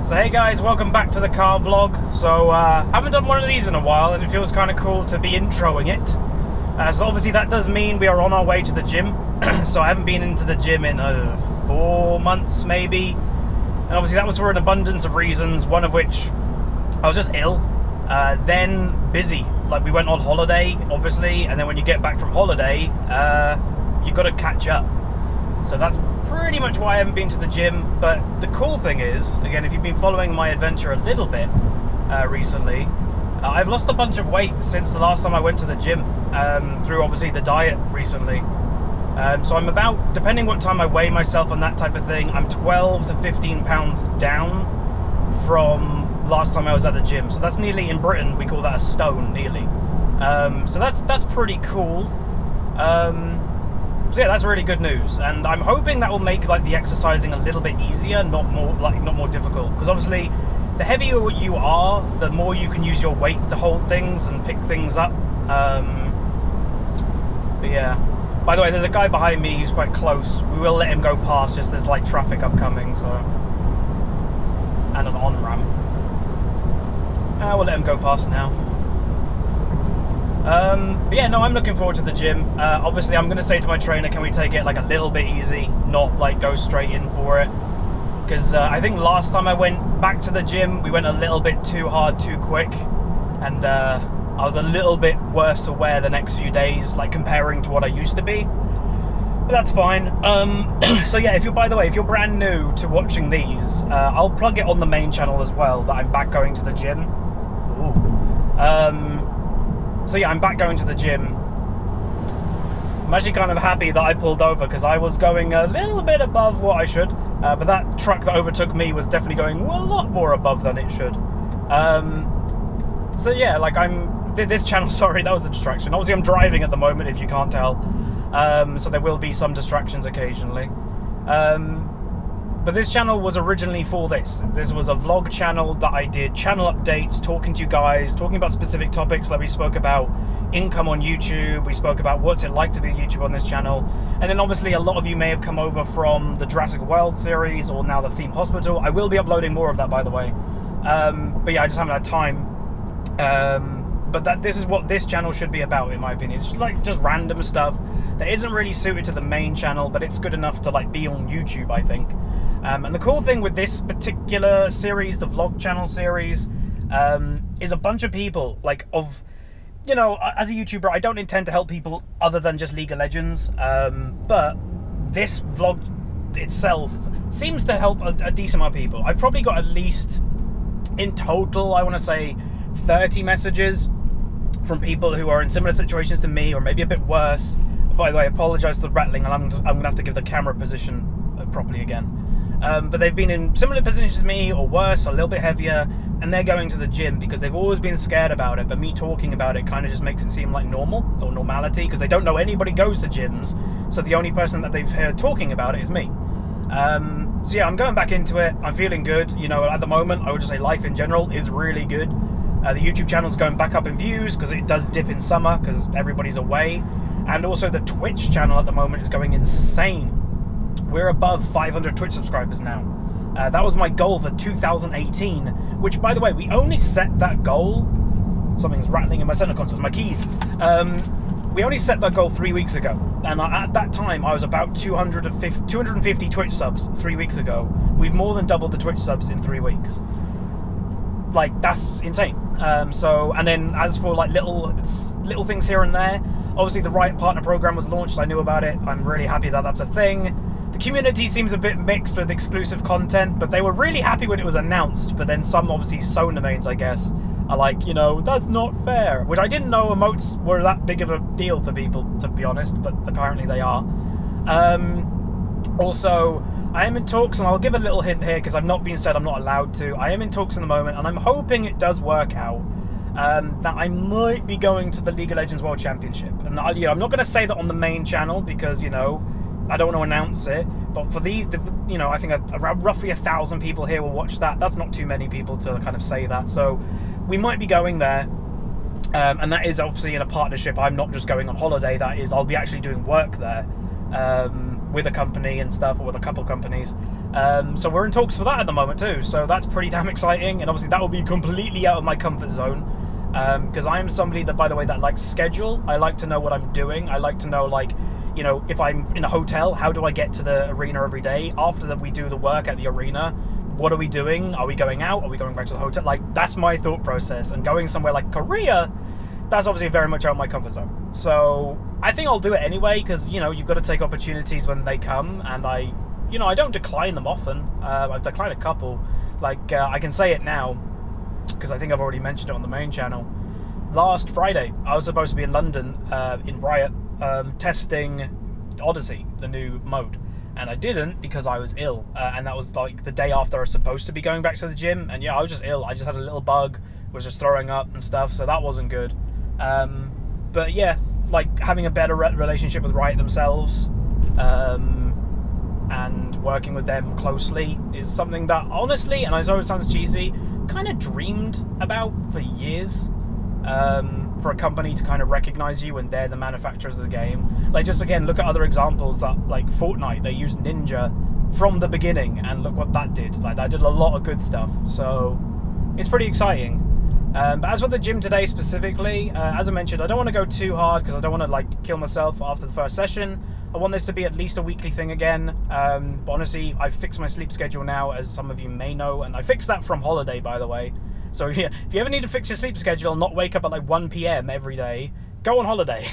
So hey guys, welcome back to the car vlog. So haven't done one of these in a while and it feels kind of cool to be introing it. So obviously that does mean we are on our way to the gym. So I haven't been into the gym in 4 months maybe. And obviously that was for an abundance of reasons, one of which I was just ill, then busy. Like we went on holiday obviously, and then when you get back from holiday, you got to catch up. So that's pretty much why I haven't been to the gym. But the cool thing is, again, if you've been following my adventure a little bit recently, I've lost a bunch of weight since the last time I went to the gym, through obviously the diet recently. So I'm about, depending what time I weigh myself and that type of thing, I'm 12 to 15 pounds down from last time I was at the gym. So that's nearly, in Britain, we call that a stone, nearly. So that's pretty cool. So yeah, that's really good news, and I'm hoping that will make like the exercising a little bit easier, not more difficult. Because obviously, the heavier you are, the more you can use your weight to hold things and pick things up. But yeah. By the way, there's a guy behind me who's quite close. We will let him go past, just there's like traffic upcoming, so, and an on-ramp. We'll let him go past now. But yeah, no, I'm looking forward to the gym. Obviously, I'm going to say to my trainer, can we take it like a little bit easy, not like go straight in for it? Because I think last time I went back to the gym, we went a little bit too hard, too quick. And I was a little bit worse aware the next few days, like comparing to what I used to be. But that's fine. So yeah, by the way, if you're brand new to watching these, I'll plug it on the main channel as well, that I'm back going to the gym. Ooh. So yeah, I'm back going to the gym. I'm actually kind of happy that I pulled over because I was going a little bit above what I should. But that truck that overtook me was definitely going a lot more above than it should. So yeah, like this channel, sorry, that was a distraction. Obviously I'm driving at the moment, if you can't tell. So there will be some distractions occasionally. But this channel was originally for this. This was a vlog channel that I did channel updates, talking to you guys, talking about specific topics. Like we spoke about income on YouTube, we spoke about what's it like to be a YouTuber on this channel. And then obviously a lot of you may have come over from the Jurassic World series or now the Theme Hospital. I will be uploading more of that, by the way. But yeah, I just haven't had time. But this is what this channel should be about, in my opinion. It's just random stuff that isn't really suited to the main channel, but it's good enough to like be on YouTube, I think. And the cool thing with this particular series, the vlog channel series, is a bunch of people, like you know, as a YouTuber, I don't intend to help people other than just League of Legends, but this vlog itself seems to help a decent amount of people. I've probably got at least, in total, I want to say 30 messages from people who are in similar situations to me, or maybe a bit worse. By the way, I apologise for the rattling, and I'm going to have to give the camera position properly again. But they've been in similar positions to me, or worse, or a little bit heavier, and they're going to the gym because they've always been scared about it, but me talking about it kind of just makes it seem like normal, or normality, because they don't know anybody goes to gyms, so the only person that they've heard talking about it is me. So yeah, I'm going back into it. I'm feeling good. You know, at the moment, I would just say life in general is really good. The YouTube channel's going back up in views because it does dip in summer because everybody's away. And also the Twitch channel at the moment is going insane. We're above 500 Twitch subscribers now. That was my goal for 2018, which, by the way, we only set that goal. Something's rattling in my center console, my keys. We only set that goal 3 weeks ago. And at that time, I was about 250 Twitch subs 3 weeks ago. We've more than doubled the Twitch subs in 3 weeks. Like, that's insane. And then as for like little things here and there, obviously the Riot Partner Program was launched. I knew about it. I'm really happy that that's a thing. The community seems a bit mixed with exclusive content, but they were really happy when it was announced. But then some, obviously, Sona mains, I guess, are like, you know, that's not fair. Which I didn't know emotes were that big of a deal to people, to be honest, but apparently they are. Also, I am in talks, and I'll give a little hint here because I've not been said I'm not allowed to. I am in talks in the moment, and I'm hoping it does work out. That I might be going to the League of Legends World Championship. And you know, I'm not going to say that on the main channel because, you know, I don't want to announce it. But for you know, I think around roughly 1,000 people here will watch that. That's not too many people to kind of say that. So we might be going there. And that is obviously in a partnership. I'm not just going on holiday. That is, I'll be actually doing work there. with a company and stuff, or with a couple companies. So we're in talks for that at the moment too. So that's pretty damn exciting, and obviously that will be completely out of my comfort zone, because I am somebody that, by the way, that likes schedule. I like to know what I'm doing. I like to know, like, you know, if I'm in a hotel, how do I get to the arena every day? After that we do the work at the arena, what are we doing? Are we going out? Are we going back to the hotel? Like, that's my thought process. And going somewhere like Korea, that's obviously very much out of my comfort zone. So I think I'll do it anyway, because, you know, you've got to take opportunities when they come, and I don't decline them often. I've declined a couple. Like, I can say it now, because I think I've already mentioned it on the main channel. Last Friday, I was supposed to be in London, in Riot, testing Odyssey, the new mode. And I didn't because I was ill, and that was like the day after I was supposed to be going back to the gym. And yeah, I was just ill. I just had a little bug, was just throwing up and stuff, so that wasn't good. But yeah, like, having a better relationship with Riot themselves, and working with them closely is something that, honestly, and I know it sounds cheesy, kind of dreamed about for years. For a company to kind of recognize you when they're the manufacturers of the game. Like, just again, look at other examples that, like Fortnite, they used Ninja from the beginning, and look what that did. Like, that did a lot of good stuff. So it's pretty exciting. But as for the gym today specifically, as I mentioned, I don't want to go too hard because I don't want to, like, kill myself after the first session. I want this to be at least a weekly thing again. But honestly, I've fixed my sleep schedule now, as some of you may know, and I fixed that from holiday, by the way. So yeah, if you ever need to fix your sleep schedule and not wake up at like 1 PM every day, go on holiday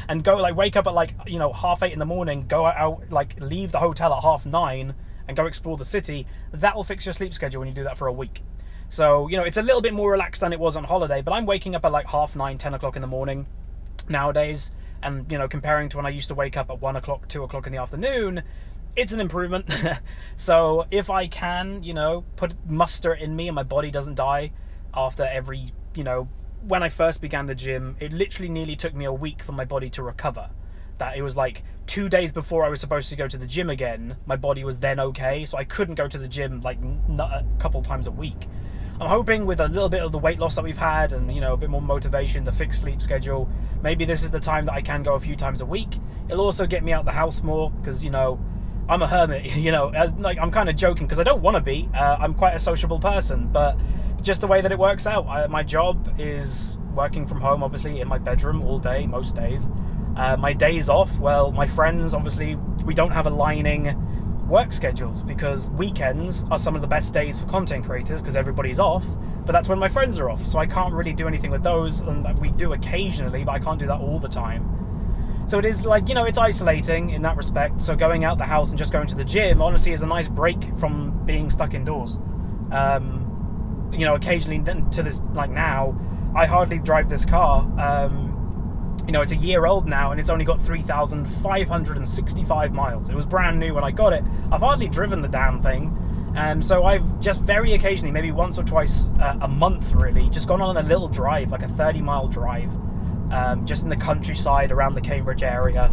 and go, like, wake up at, like, you know, 8:30 in the morning, go out, like, leave the hotel at 9:30 and go explore the city. That will fix your sleep schedule when you do that for a week. So, you know, it's a little bit more relaxed than it was on holiday, but I'm waking up at like 9:30, 10 o'clock in the morning nowadays. And, you know, comparing to when I used to wake up at 1 o'clock, 2 o'clock in the afternoon, it's an improvement. So if I can, you know, muster in me and my body doesn't die after every, you know, when I first began the gym, it literally nearly took me a week for my body to recover. That it was like 2 days before I was supposed to go to the gym again, my body was then okay, so I couldn't go to the gym like a couple times a week. I'm hoping with a little bit of the weight loss that we've had, and, you know, a bit more motivation, the fixed sleep schedule, maybe this is the time that I can go a few times a week. It'll also get me out the house more, because, you know, I'm a hermit, you know, like, I'm kind of joking because I don't want to be. I'm quite a sociable person, but just the way that it works out. My job is working from home, obviously, in my bedroom all day, most days. My days off, well, my friends, obviously, we don't have aligning work schedules, because weekends are some of the best days for content creators because everybody's off, but that's when my friends are off, so I can't really do anything with those. And we do occasionally, but I can't do that all the time. So it is, like, you know, it's isolating in that respect. So going out the house and just going to the gym, honestly, is a nice break from being stuck indoors. You know, occasionally to this, like now, I hardly drive this car. You know, it's a year old now, and it's only got 3,565 miles. It was brand new when I got it. I've hardly driven the damn thing. So I've just very occasionally, maybe once or twice a month really, just gone on a little drive, like a 30-mile drive, just in the countryside around the Cambridge area,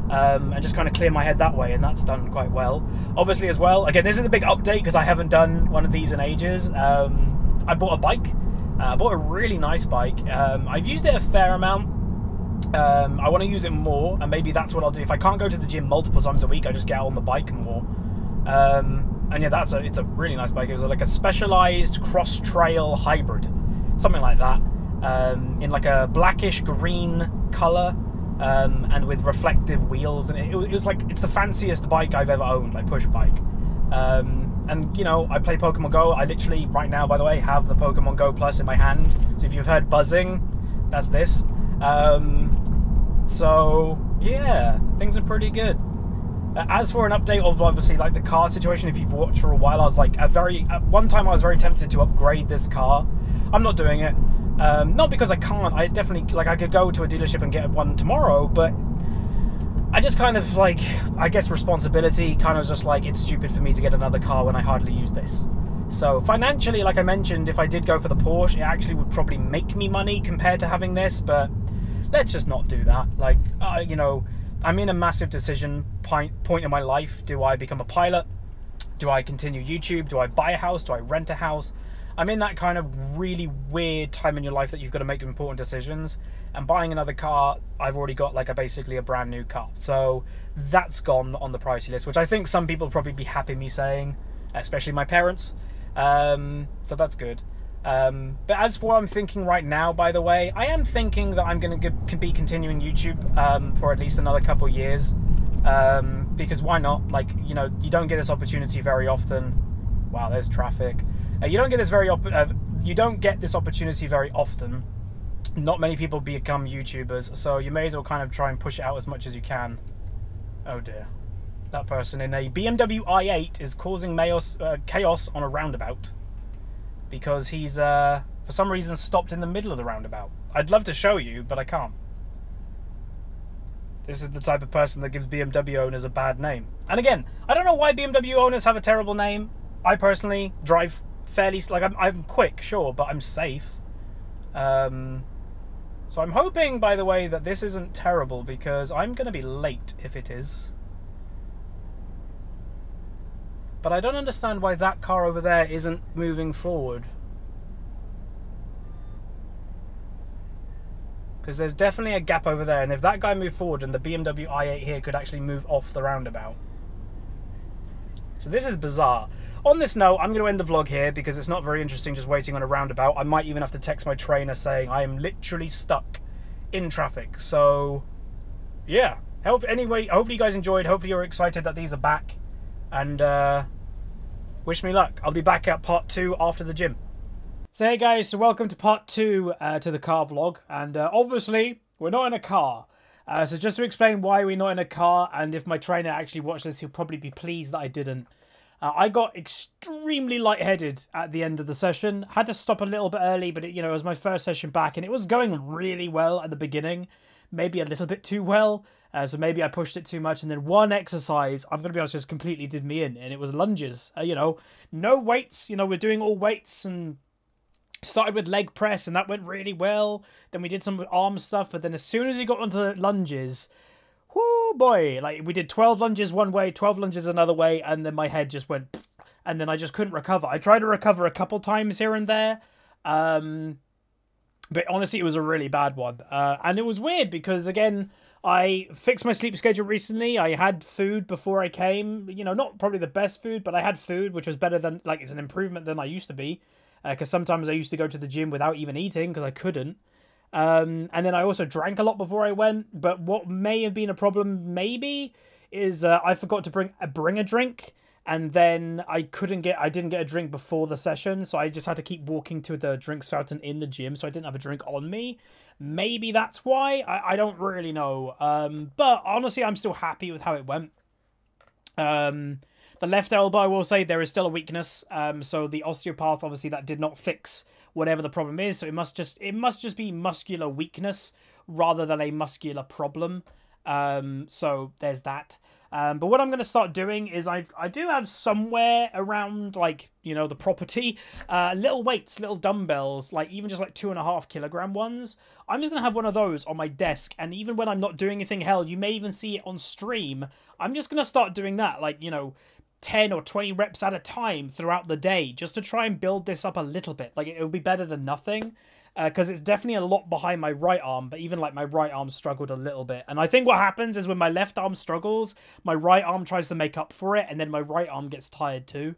and just kind of clear my head that way, and that's done quite well. Obviously as well, again, this is a big update because I haven't done one of these in ages. I bought a bike. I bought a really nice bike. I've used it a fair amount. I want to use it more, and maybe that's what I'll do. If I can't go to the gym multiple times a week, I just get on the bike more. And yeah, it's a really nice bike. It was like a Specialized Cross Trail Hybrid, something like that, in like a blackish green color, and with reflective wheels. And it was like, it's the fanciest bike I've ever owned, like push bike. And, you know, I play Pokemon Go. I literally, right now, by the way, have the Pokemon Go Plus in my hand. So if you've heard buzzing, that's this. So yeah, things are pretty good. As for an update of, obviously, like, the car situation, if you've watched for a while, I was like, at one time I was very tempted to upgrade this car. I'm not doing it. Not because I can't. I definitely, like, I could go to a dealership and get one tomorrow, but I just kind of, like, I guess responsibility kind of just like, it's stupid for me to get another car when I hardly use this. So financially, like I mentioned, if I did go for the Porsche, it actually would probably make me money compared to having this, but let's just not do that. Like, you know, I'm in a massive decision point in my life. Do I become a pilot? Do I continue YouTube? Do I buy a house? Do I rent a house? I'm in that kind of really weird time in your life that you've got to make important decisions. And buying another car, I've already got like basically a brand new car. So that's gone on the priority list, which I think some people will probably be happy me saying, especially my parents. So that's good. But as for what I'm thinking right now, by the way, I am thinking that I'm going to be continuing YouTube for at least another couple of years. Because why not? Like, you know, you don't get this opportunity very often. Wow, there's traffic. You don't get this opportunity very often. Not many people become YouTubers, so you may as well kind of try and push it out as much as you can. Oh dear. That person in a BMW i8 is causing chaos on a roundabout because he's, for some reason, stopped in the middle of the roundabout. I'd love to show you, but I can't. This is the type of person that gives BMW owners a bad name. And again, I don't know why BMW owners have a terrible name. I personally drive fairly, like, I'm quick, sure, but I'm safe. So I'm hoping, by the way, that this isn't terrible, because I'm going to be late if it is. But I don't understand why that car over there isn't moving forward. Because there's definitely a gap over there, and if that guy moved forward, and the BMW i8 here could actually move off the roundabout. So this is bizarre. On this note, I'm going to end the vlog here because it's not very interesting just waiting on a roundabout. I might even have to text my trainer saying I am literally stuck in traffic. So, yeah. Anyway, hopefully you guys enjoyed. Hopefully you're excited that these are back. And wish me luck. I'll be back at part 2 after the gym. So hey guys, so welcome to part 2 to the car vlog. And obviously, we're not in a car. So just to explain why we're not in a car, and if my trainer actually watched this, he'll probably be pleased that I didn't. I got extremely lightheaded at the end of the session. Had to stop a little bit early, but it, you know, it was my first session back, and it was going really well at the beginning. Maybe a little bit too well, so maybe I pushed it too much. And then one exercise, I'm going to be honest, just completely did me in, and it was lunges. You know, no weights. You know, we're doing all weights, and started with leg press, and that went really well. Then we did some arm stuff, but then as soon as we got onto lunges, whoo boy, like we did 12 lunges one way, 12 lunges another way, and then my head just went, and then I just couldn't recover. I tried to recover a couple times here and there, but honestly, it was a really bad one. And it was weird because, again, I fixed my sleep schedule recently. I had food before I came, you know, not probably the best food, but I had food, which was better than, like, it's an improvement than I used to be. Because sometimes I used to go to the gym without even eating because I couldn't. And then I also drank a lot before I went. But what may have been a problem, maybe, is I forgot to bring a drink. And then I didn't get a drink before the session. So I just had to keep walking to the drinks fountain in the gym. So I didn't have a drink on me. Maybe that's why. I don't really know. But honestly, I'm still happy with how it went. The left elbow, I will say, there is still a weakness. So the osteopath, obviously, that did not fix whatever the problem is. So it must just be muscular weakness rather than a muscular problem. So there's that. But what I'm going to start doing is I do have somewhere around, like, you know, the property, little weights, little dumbbells, like even just like 2.5 kilogram ones. I'm just going to have one of those on my desk. And even when I'm not doing anything, hell, you may even see it on stream. I'm just going to start doing that, like, you know, 10 or 20 reps at a time throughout the day, just to try and build this up a little bit. Like, it would be better than nothing, because it's definitely a lot behind my right arm, but even, like, my right arm struggled a little bit. And I think what happens is when my left arm struggles, my right arm tries to make up for it, and then my right arm gets tired too,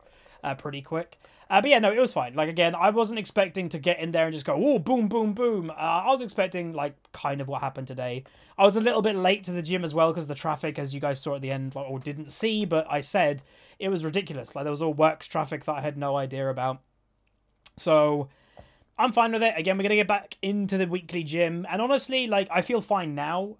pretty quick. But yeah, no, it was fine. Like, again, I wasn't expecting to get in there and just go, oh, boom, boom, boom. I was expecting, like, kind of what happened today. I was a little bit late to the gym as well because the traffic, as you guys saw at the end, like, or didn't see, but I said it was ridiculous. Like, there was all works traffic that I had no idea about. So I'm fine with it. Again, we're going to get back into the weekly gym. And honestly, like, I feel fine now.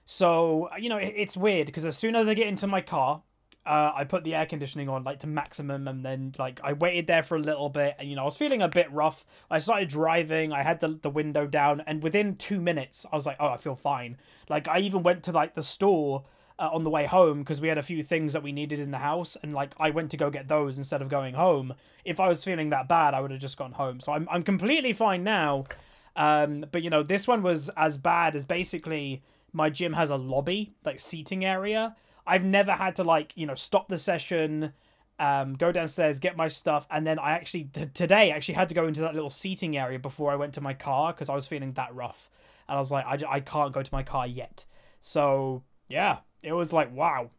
So, you know, it's weird because as soon as I get into my car, I put the air conditioning on, like, to maximum, and then, like, I waited there for a little bit, and, you know, I was feeling a bit rough. I started driving, I had the window down, and within 2 minutes, I was like, oh, I feel fine. Like, I even went to, like, the store on the way home, because we had a few things that we needed in the house, and, like, I went to go get those instead of going home. If I was feeling that bad, I would have just gone home. So I'm completely fine now. But, you know, this one was as bad as basically my gym has a lobby, like, seating area. I've never had to, like, you know, stop the session go downstairs, get my stuff, and then I actually today actually had to go into that little seating area before I went to my car because I was feeling that rough, and I was like, I can't go to my car yet. So yeah, it was like, wow.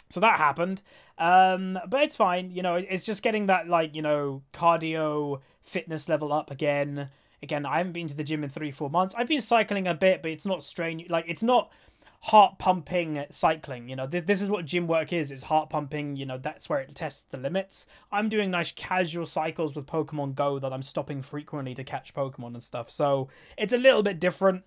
So that happened, but it's fine. You know, it's just getting that, like, you know, cardio fitness level up again. Again, I haven't been to the gym in 3-4 months. I've been cycling a bit, but it's not like, it's not heart pumping cycling. You know, this is what gym work is. It's heart pumping. You know, that's where it tests the limits. I'm doing nice casual cycles with Pokemon Go that I'm stopping frequently to catch Pokemon and stuff. So it's a little bit different.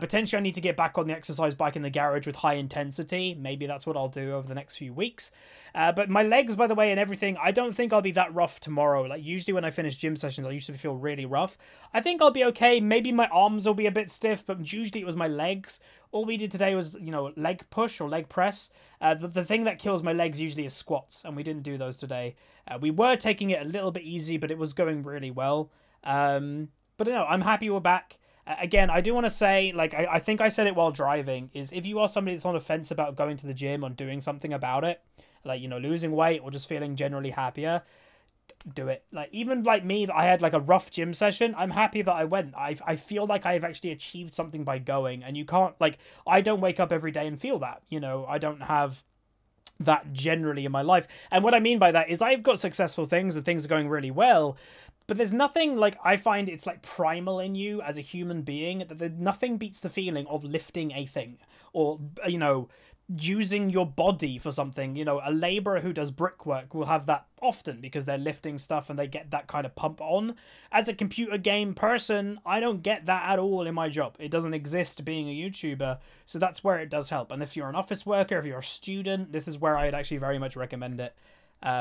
Potentially I need to get back on the exercise bike in the garage with high intensity. Maybe that's what I'll do over the next few weeks. But my legs, by the way, and everything, I don't think I'll be that rough tomorrow. Like, usually when I finish gym sessions, I used to feel really rough. I think I'll be okay. Maybe my arms will be a bit stiff, but usually it was my legs. All we did today was, you know, leg push or leg press. The thing that kills my legs usually is squats, and we didn't do those today. We were taking it a little bit easy, but it was going really well. But no, I'm happy we're back. Again, I do want to say, like, I think I said it while driving, is if you are somebody that's on the fence about going to the gym or doing something about it, like, you know, losing weight or just feeling generally happier, do it. Like, even like me, that I had like a rough gym session, I'm happy that I went. I feel like I've actually achieved something by going, and you can't, like, I don't wake up every day and feel that, you know, I don't have that generally in my life. And what I mean by that is I've got successful things and things are going really well, but there's nothing, like, I find it's like primal in you as a human being, that nothing beats the feeling of lifting a thing, or, you know, using your body for something. You know, a laborer who does brickwork will have that often because they're lifting stuff and they get that kind of pump on. As a computer game person, I don't get that at all in my job. It doesn't exist being a YouTuber, so that's where it does help. And if you're an office worker, if you're a student, this is where I'd actually very much recommend it.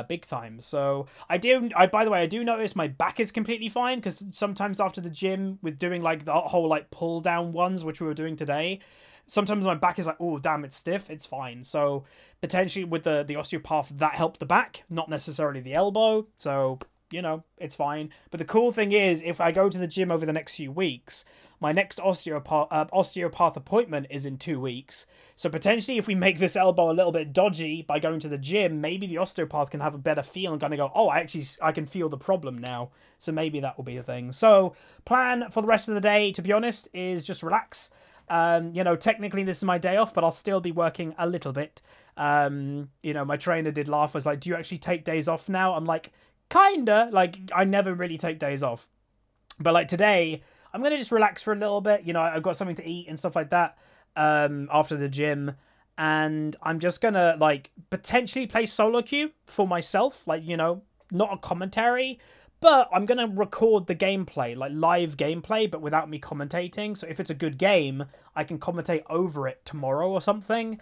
Big time. So by the way, I do notice my back is completely fine, because sometimes after the gym with doing like the whole like pull down ones, which we were doing today, sometimes my back is like, oh damn, it's stiff. It's fine. So potentially with the osteopath, that helped the back, not necessarily the elbow. So, you know, it's fine. But the cool thing is, if I go to the gym over the next few weeks, my next osteopath appointment is in 2 weeks. So potentially if we make this elbow a little bit dodgy by going to the gym, maybe the osteopath can have a better feel and kind of go, oh, I can feel the problem now. So maybe that will be a thing. So plan for the rest of the day, to be honest, is just relax. You know, technically this is my day off, but I'll still be working a little bit. You know, my trainer did laugh, was like, do you actually take days off now? I'm like, kinda. Like, I never really take days off. But like today, I'm going to just relax for a little bit. You know, I've got something to eat and stuff like that after the gym. And I'm just going to, like, potentially play solo queue for myself. Like, you know, not a commentary. But I'm going to record the gameplay, like live gameplay, but without me commentating. So if it's a good game, I can commentate over it tomorrow or something.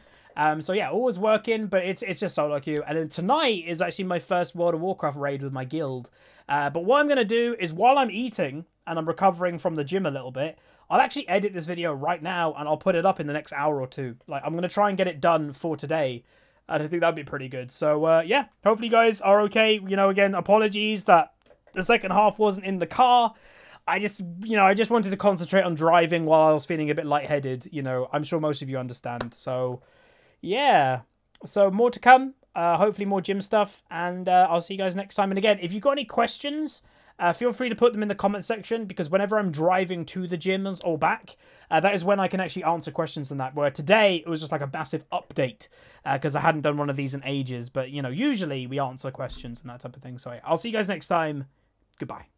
So yeah, always working, but it's just solo queue. And then tonight is actually my first World of Warcraft raid with my guild. But what I'm going to do is, while I'm eating and I'm recovering from the gym a little bit, I'll actually edit this video right now and I'll put it up in the next hour or two. Like, I'm going to try and get it done for today. And I think that'd be pretty good. So yeah, hopefully you guys are okay. You know, again, apologies that the second half wasn't in the car. I just wanted to concentrate on driving while I was feeling a bit lightheaded. You know, I'm sure most of you understand. So yeah, so more to come. Hopefully more gym stuff, and I'll see you guys next time. And again, if you've got any questions, feel free to put them in the comment section, because whenever I'm driving to the gym or back, that is when I can actually answer questions on that. Where today, it was just like a massive update, because I hadn't done one of these in ages. But, you know, usually we answer questions and that type of thing. So yeah, I'll see you guys next time. Goodbye.